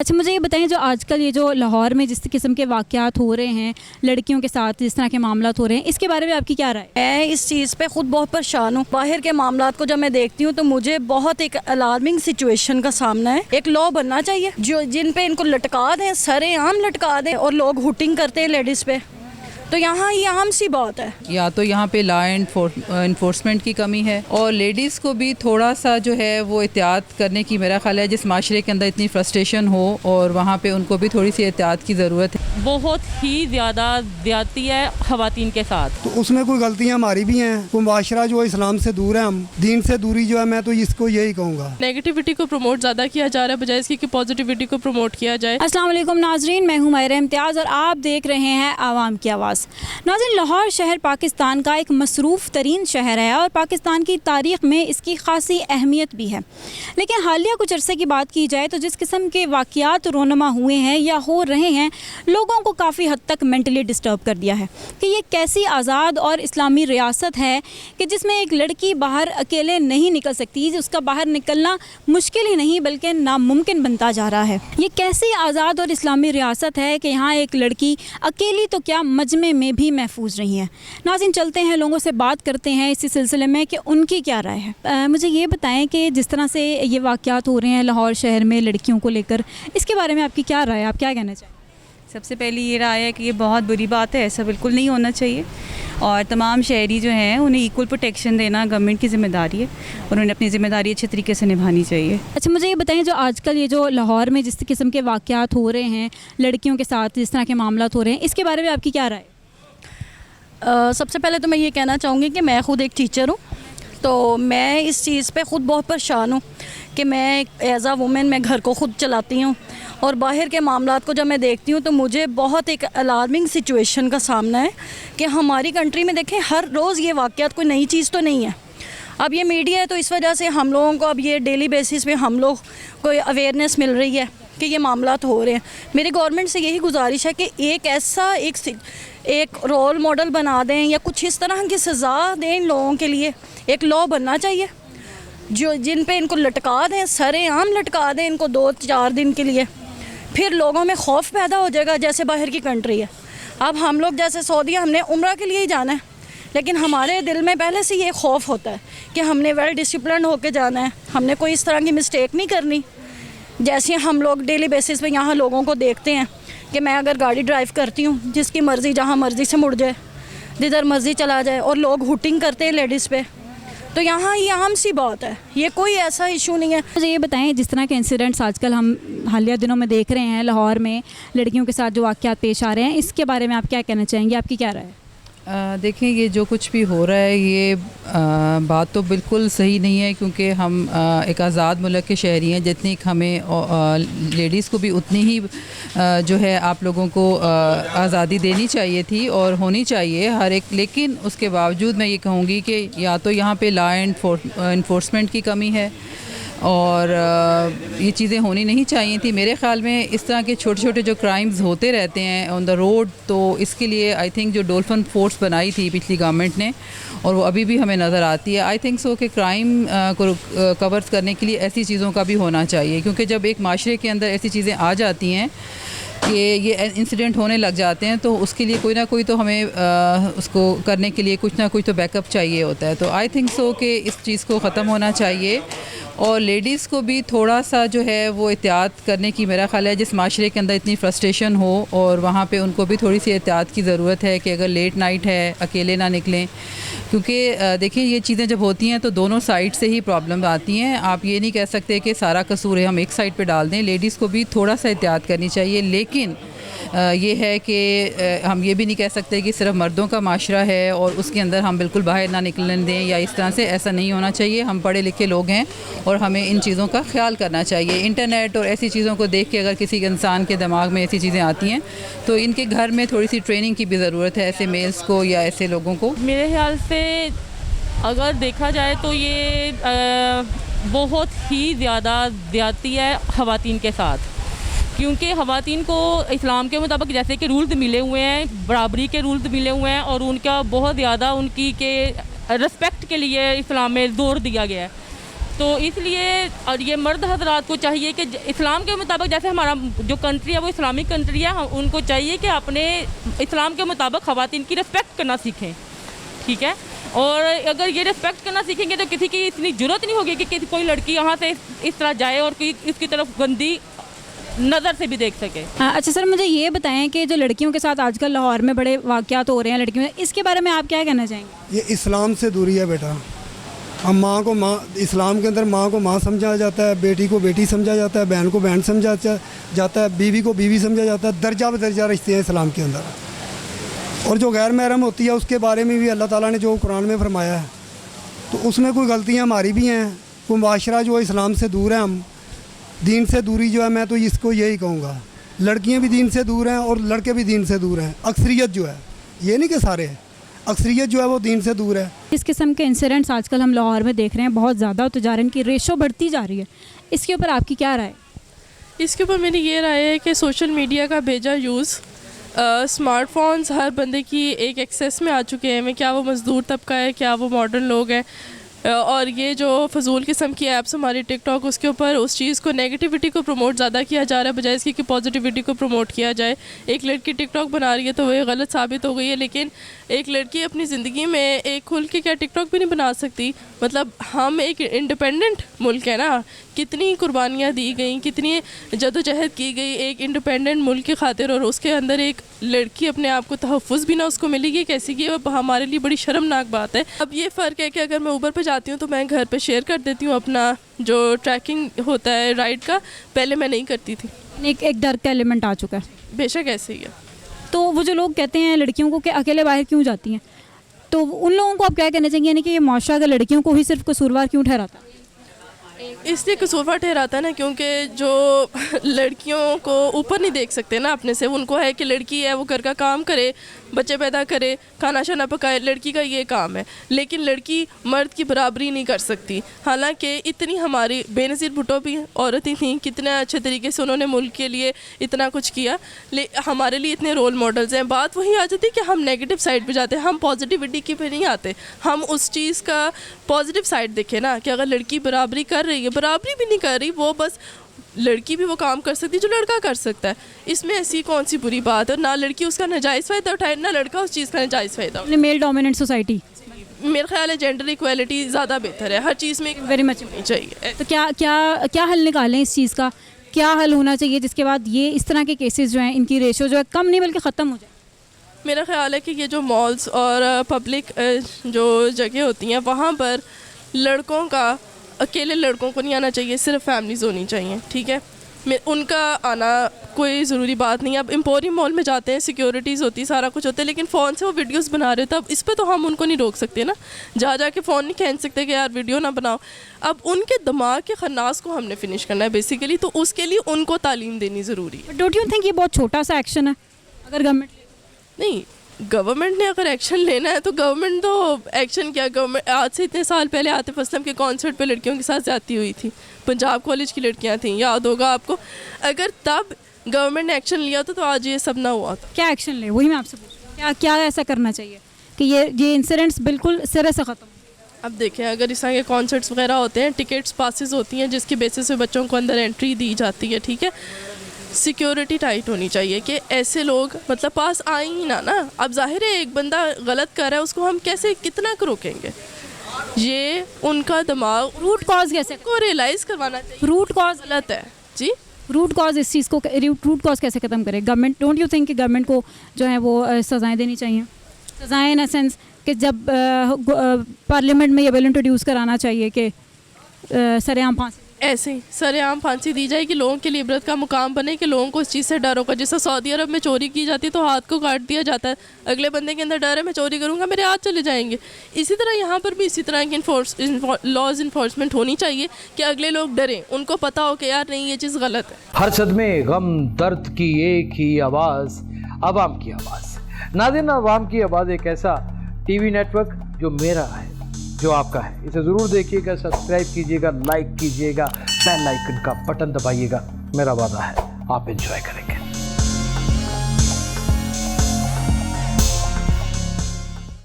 अच्छा, मुझे ये बताएं, जो आजकल ये जो लाहौर में जिस किस्म के वाक़यात हो रहे हैं, लड़कियों के साथ जिस तरह के मामलात हो रहे हैं, इसके बारे में आपकी क्या राय है? मैं इस चीज़ पे ख़ुद बहुत परेशान हूँ। बाहर के मामलात को जब मैं देखती हूँ तो मुझे बहुत एक अलार्मिंग सिचुएशन का सामना है। एक लॉ बनना चाहिए जो जिन पे इनको लटका दें, सरेआम लटका दें, और लोग हुटिंग करते हैं लेडीज़ पे। तो यहाँ ये आम सी बात है। या तो यहाँ पे लॉ इन्फोर्समेंट की कमी है और लेडीज़ को भी थोड़ा सा जो है वो एहतियात करने की मेरा ख्याल है। जिस माशरे के अंदर इतनी फ्रस्ट्रेशन हो और वहाँ पे उनको भी थोड़ी सी एहतियात की ज़रूरत है। बहुत ही ज़्यादा ज़्यादती है ख़वातीन के साथ। तो उसमें कोई गलतियाँ हमारी भी हैं। कोई माशरा जो इस्लाम से दूर है, हम दीन से दूरी जो है, मैं तो इसको यही कहूँगा। नेगेटिविटी को प्रमोट ज़्यादा किया जा रहा है बजाय इसकी कि पॉजिटिविटी को प्रमोट किया जाए। अस्सलाम वालेकुम नाजरीन, मैं हूँ माहिरा इम्तियाज़ और आप देख रहे हैं आवाम की आवाज़। नाज़रीन, लाहौर शहर पाकिस्तान का एक मसरूफ़ तरीन शहर है और पाकिस्तान की तारीख़ में इसकी ख़ासी अहमियत भी है। लेकिन हालिया कुछ अरसे की बात की जाए तो जिस किस्म के वाक़यात रोनमा हुए हैं या हो रहे हैं, लोगों को काफ़ी हद तक मेंटली डिस्टर्ब कर दिया है कि ये कैसी आज़ाद और इस्लामी रियासत है कि जिसमें एक लड़की बाहर अकेले नहीं निकल सकती, उसका बाहर निकलना मुश्किल ही नहीं बल्कि नामुमकिन बनता जा रहा है। ये कैसी आज़ाद और इस्लामी रियासत है कि यहाँ एक लड़की अकेली तो क्या मजमे में भी महफूज रही है। नाज़रीन, चलते हैं, लोगों से बात करते हैं इसी सिलसिले में कि उनकी क्या राय है। मुझे ये बताएं कि जिस तरह से ये वाक़यात हो रहे हैं लाहौर शहर में लड़कियों को लेकर, इसके बारे में आपकी क्या राय है? आप क्या कहना चाहें? सबसे पहली ये राय है कि ये बहुत बुरी बात है, ऐसा बिल्कुल नहीं होना चाहिए और तमाम शहरी जो हैं उन्हें इक्वल प्रोटेक्शन देना गवर्नमेंट की ज़िम्मेदारी है और उन्हें अपनी ज़िम्मेदारी अच्छे तरीके से निभानी चाहिए। अच्छा, मुझे ये बताएं, जो आजकल ये जो लाहौर में जिस किस्म के वाक़यात हो रहे हैं, लड़कियों के साथ जिस तरह के मामलात हो रहे हैं, इसके बारे में आपकी क्या राय है? सबसे पहले तो मैं ये कहना चाहूँगी कि मैं ख़ुद एक टीचर हूँ, तो मैं इस चीज़ पे ख़ुद बहुत परेशान हूँ कि मैं एज आ वुमेन मैं घर को ख़ुद चलाती हूँ और बाहर के मामलात को जब मैं देखती हूँ तो मुझे बहुत एक अलार्मिंग सिचुएशन का सामना है कि हमारी कंट्री में देखें हर रोज़ ये वाक़यात कोई नई चीज़ तो नहीं है। अब ये मीडिया है तो इस वजह से हम लोगों को अब ये डेली बेसिस पे हम लोग को अवेयरनेस मिल रही है कि ये मामलात हो रहे हैं। मेरी गवर्नमेंट से यही गुजारिश है कि एक ऐसा एक रोल मॉडल बना दें या कुछ इस तरह की सज़ा दें इन लोगों के लिए। एक लॉ बनना चाहिए जो जिन पे इनको लटका दें, सरेआम लटका दें इनको 2-4 दिन के लिए। फिर लोगों में खौफ पैदा हो जाएगा। जैसे बाहर की कंट्री है, अब हम लोग जैसे सऊदीया हमने उम्रा के लिए ही जाना है, लेकिन हमारे दिल में पहले से ये खौफ होता है कि हमने वेल डिसिप्लिन होकर जाना है, हमने कोई इस तरह की मिस्टेक नहीं करनी। जैसे हम लोग डेली बेसिस पे यहाँ लोगों को देखते हैं कि मैं अगर गाड़ी ड्राइव करती हूँ, जिसकी मर्ज़ी जहाँ मर्ज़ी से मुड़ जाए, जिधर मर्ज़ी चला जाए, और लोग हुटिंग करते हैं लेडीज़ पे, तो यहाँ ये आम सी बात है, ये कोई ऐसा इशू नहीं है। मुझे ये बताएं, जिस तरह के इंसिडेंट्स आजकल हम हालिया दिनों में देख रहे हैं लाहौर में लड़कियों के साथ जो वाक़यात पेश आ रहे हैं, इसके बारे में आप क्या कहना चाहेंगे? आपकी क्या राय है? देखें, ये जो कुछ भी हो रहा है ये बात तो बिल्कुल सही नहीं है, क्योंकि हम एक आज़ाद मुल्क के शहरी हैं। जितनी हमें लेडीज़ को भी उतनी ही जो है आप लोगों को आज़ादी देनी चाहिए थी और होनी चाहिए हर एक। लेकिन उसके बावजूद मैं ये कहूँगी कि या तो यहाँ पे लॉ इन्फोर्समेंट की कमी है और ये चीज़ें होनी नहीं चाहिए थी। मेरे ख़्याल में इस तरह के छोटे छोटे जो क्राइम्स होते रहते हैं ऑन द रोड, तो इसके लिए आई थिंक जो डोल्फिन फोर्स बनाई थी पिछली गवर्नमेंट ने, और वो अभी भी हमें नज़र आती है, आई थिंक सो कि क्राइम को कवर्स करने के लिए ऐसी चीज़ों का भी होना चाहिए। क्योंकि जब एक माशरे के अंदर ऐसी चीज़ें आ जाती हैं कि ये इंसिडेंट होने लग जाते हैं, तो उसके लिए कोई ना कोई तो हमें उसको करने के लिए कुछ ना कुछ तो बैकअप चाहिए होता है। तो आई थिंक सो कि इस चीज़ को ख़त्म होना चाहिए और लेडीज़ को भी थोड़ा सा जो है वो एहतियात करने की मेरा ख्याल है। जिस माशरे के अंदर इतनी फ्रस्ट्रेशन हो और वहाँ पे उनको भी थोड़ी सी एहतियात की ज़रूरत है कि अगर लेट नाइट है अकेले ना निकलें, क्योंकि देखिए ये चीज़ें जब होती हैं तो दोनों साइड से ही प्रॉब्लम आती हैं। आप ये नहीं कह सकते कि सारा कसूर है हम एक साइड पे डाल दें। लेडीज़ को भी थोड़ा सा एहतियात करनी चाहिए, लेकिन ये है कि हम ये भी नहीं कह सकते कि सिर्फ मर्दों का माशरा है और उसके अंदर हम बिल्कुल बाहर ना निकलने दें या इस तरह से। ऐसा नहीं होना चाहिए। हम पढ़े लिखे लोग हैं और हमें इन चीज़ों का ख्याल करना चाहिए। इंटरनेट और ऐसी चीज़ों को देख के अगर किसी इंसान के दिमाग में ऐसी चीज़ें आती हैं तो इनके घर में थोड़ी सी ट्रेनिंग की भी ज़रूरत है, ऐसे मेल्स को या ऐसे लोगों को। मेरे ख्याल से अगर देखा जाए तो ये बहुत ही ज़्यादा ज़्यादती है ख़वातीन के साथ, क्योंकि ख़वातीन को इस्लाम के मुताबिक जैसे कि रूल्स मिले हुए हैं, बराबरी के रूल्स मिले हुए हैं और उनका बहुत ज़्यादा उनकी के रिस्पेक्ट के लिए इस्लाम में ज़ोर दिया गया है। तो इसलिए और ये मर्द हजरात को चाहिए कि इस्लाम के मुताबिक, जैसे हमारा जो कंट्री है वो इस्लामिक कंट्री है, उनको चाहिए कि अपने इस्लाम के मुताबिक ख़वातीन की रिस्पेक्ट करना सीखें, ठीक है। और अगर ये रिस्पेक्ट करना सीखेंगे तो किसी की इतनी ज़रूरत नहीं होगी कि कोई लड़की यहाँ से इस तरह जाए और कोई इसकी तरफ गंदी नज़र से भी देख सके। अच्छा सर, मुझे ये बताएं कि जो लड़कियों के साथ आजकल लाहौर में बड़े वाक़यात हो रहे हैं लड़कियों में, इसके बारे में आप क्या कहना चाहेंगे? ये इस्लाम से दूरी है बेटा। हम माँ को माँ, इस्लाम के अंदर माँ को माँ समझा जाता है, बेटी को बेटी समझा जाता है, बहन को बहन समझा जाता है, बीवी को बीवी समझा जाता है। दर्जा बदर्जा रिश्ते हैं इस्लाम के अंदर। और जो गैर महरम होती है उसके बारे में भी अल्लाह ताला ने जो कुरान में फरमाया है, तो उसमें कोई गलतियाँ हमारी भी हैं, कोई माशरा जो इस्लाम से दूर है। हम दीन से दूरी जो है, मैं तो इसको यही कहूँगा, लड़कियाँ भी दीन से दूर हैं और लड़के भी दीन से दूर हैं। अक्सरियत जो है, ये नहीं कि सारे, अक्सरियत जो है वो दीन से दूर है। इस किस्म के इंसिडेंट्स आजकल हम लाहौर में देख रहे हैं बहुत ज़्यादा, तो जारन की रेशो बढ़ती जा रही है, इसके ऊपर आपकी क्या राय? इसके ऊपर मेरी ये राय है कि सोशल मीडिया का बेजा यूज़, स्मार्टफोन्स हर बंदे की एक एक्सेस में आ चुके हैं, क्या वो मज़दूर तबका है, क्या वो मॉडर्न लोग हैं, और ये जो फजूल किस्म की ऐप्स हमारी टिकटॉक, उसके ऊपर उस चीज़ को, नेगेटिविटी को प्रमोट ज़्यादा किया जा रहा है बजाय इसकी कि पॉजिटिविटी को प्रमोट किया जाए। एक लड़की टिकटॉक बना रही है तो वह गलत साबित हो गई है, लेकिन एक लड़की अपनी ज़िंदगी में एक खुल के क्या टिकटॉक भी नहीं बना सकती? मतलब हम एक इंडिपेंडेंट मुल्क है ना, कितनी कुर्बानियाँ दी गई, कितनी जदोजहद की गई एक इंडिपेंडेंट मुल्क की खातिर, और उसके अंदर एक लड़की अपने आप को तहफ़्फ़ुज़ भी ना उसको मिलेगी कैसी की, हमारे लिए बड़ी शर्मनाक बात है। अब ये फ़र्क है कि अगर मैं ऊबर पे जाती हूँ तो मैं घर पे शेयर कर देती हूँ अपना जो ट्रैकिंग होता है राइड का, पहले मैं नहीं करती थी। एक डर का एलिमेंट आ चुका है। बेशक ऐसे ही है। तो वो जो लोग कहते हैं लड़कियों को कि अकेले बाहर क्यों जाती हैं, तो उन लोगों को आप क्या कहना चाहेंगे, यानी कि ये माशरा अगर लड़कियों को ही सिर्फ कसूरवार क्यों ठहराता है? इसलिए कसूरवार ठहराता है ना क्योंकि जो लड़कियों को ऊपर नहीं देख सकते ना अपने से, उनको है कि लड़की है वो घर का काम करे, बच्चे पैदा करे, खाना शाना पकाए, लड़की का ये काम है। लेकिन लड़की मर्द की बराबरी नहीं कर सकती। हालांकि इतनी हमारी बेनज़ीर भुट्टो भी औरतें थीं, कितने अच्छे तरीके से उन्होंने मुल्क के लिए इतना कुछ किया, हमारे लिए इतने रोल मॉडल्स हैं। बात वही आ जाती है कि हम नेगेटिव साइड पे जाते हैं, हम पॉजिटिविटी की पे नहीं आते। हम उस चीज़ का पॉजिटिव साइड देखें ना कि अगर लड़की बराबरी कर रही है, बराबरी भी नहीं कर रही, वो बस लड़की भी वो काम कर सकती है जो लड़का कर सकता है, इसमें ऐसी कौन सी बुरी बात है? ना लड़की उसका नाजायज़ फ़ायदा उठाए, ना लड़का उस चीज़ का नाजायज़ फ़ायदा उठाए। मेल डोमिनेंट सोसाइटी, मेरा ख्याल है जेंडर इक्वालिटी ज़्यादा बेहतर है, हर चीज़ में वेरी मच होनी चाहिए। तो क्या हल निकालें इस चीज़ का, क्या हल होना चाहिए जिसके बाद ये इस तरह के केसेस जो हैं इनकी रेशो जो है कम नहीं बल्कि ख़त्म हो जाए? मेरा ख्याल है कि ये जो मॉल्स और पब्लिक जो जगह होती हैं वहाँ पर लड़कों का, अकेले लड़कों को नहीं आना चाहिए, सिर्फ फैमिलीज़ होनी चाहिए, ठीक है। उनका आना कोई ज़रूरी बात नहीं है। अब एम्पोरियम मॉल में जाते हैं, सिक्योरिटीज़ होती है, सारा कुछ होता है, लेकिन फ़ोन से वो वीडियोस बना रहे थे। अब इस पे तो हम उनको नहीं रोक सकते ना, जा के फ़ोन नहीं खींच सकते कि यार वीडियो ना बनाओ। अब उनके दिमाग के खन्नास को हमने फिनिश करना है बेसिकली, तो उसके लिए उनको तालीम देनी ज़रूरी है। डोंट यू थिंक ये बहुत छोटा सा एक्शन है? अगर गवर्नमेंट नहीं, गवर्नमेंट ने अगर एक्शन लेना है तो गवर्नमेंट तो एक्शन क्या, गवर्नमेंट आज से इतने साल पहले आतिफ असलम के कॉन्सर्ट पे लड़कियों के साथ ज़्यादती हुई थी, पंजाब कॉलेज की लड़कियां थीं, याद होगा आपको। अगर तब गवर्नमेंट ने एक्शन लिया तो आज ये सब ना हुआ था। क्या एक्शन ले, वही मैं आपसे पूछूं, क्या ऐसा करना चाहिए कि ये इंसिडेंट्स बिल्कुल सिरे से ख़त्म? अब देखें, अगर इस तरह के कॉन्सर्ट्स वगैरह होते हैं, टिकट्स पासेस होती हैं जिसकी बेसिस पे बच्चों को अंदर एंट्री दी जाती है, ठीक है। सिक्योरिटी टाइट होनी चाहिए कि ऐसे लोग मतलब पास आए ही ना। अब जाहिर है एक बंदा गलत कर रहा है, उसको हम कैसे कितना रोकेंगे? ये उनका दिमाग, रूट कॉज कैसे को रियलाइज़ करवाना चाहिए। रूट कॉज गलत है जी, रूट कॉज इस चीज़ को, रूट कॉज कैसे ख़त्म करे गवर्नमेंट? डोंट यू थिंक कि गवर्नमेंट को जो है वो सज़ाएँ देनी चाहिए? सज़ाएँ इन अ सेंस कि जब पार्लियामेंट में ये बिल इंट्रोड्यूस कराना चाहिए कि सरेआम फांसी, ऐसे ही सरेआम फांसी दी जाए कि लोगों के लिए इबरत का मुकाम बने, कि लोगों को इस चीज़ से डर होगा। जैसे सऊदी अरब में चोरी की जाती है तो हाथ को काट दिया जाता है, अगले बंदे के अंदर डर है मैं चोरी करूँगा मेरे हाथ चले जाएंगे। इसी तरह यहाँ पर भी इसी तरह की लॉज इन्फोर्समेंट होनी चाहिए कि अगले लोग डरें, उनको पता हो कि यार नहीं ये चीज़ गलत है। हर सदमे गम दर्द की एक ही आवाज़, अवाम की आवाज़। नाज़रीन, अवाम की आवाज़ एक ऐसा टीवी नेटवर्क जो मेरा है, जो आपका है। इसे ज़रूर देखिएगा, सब्सक्राइब कीजिएगा, लाइक कीजिएगा, बेल आइकन का बटन दबाइएगा। मेरा वादा है आप एंजॉय करेंगे।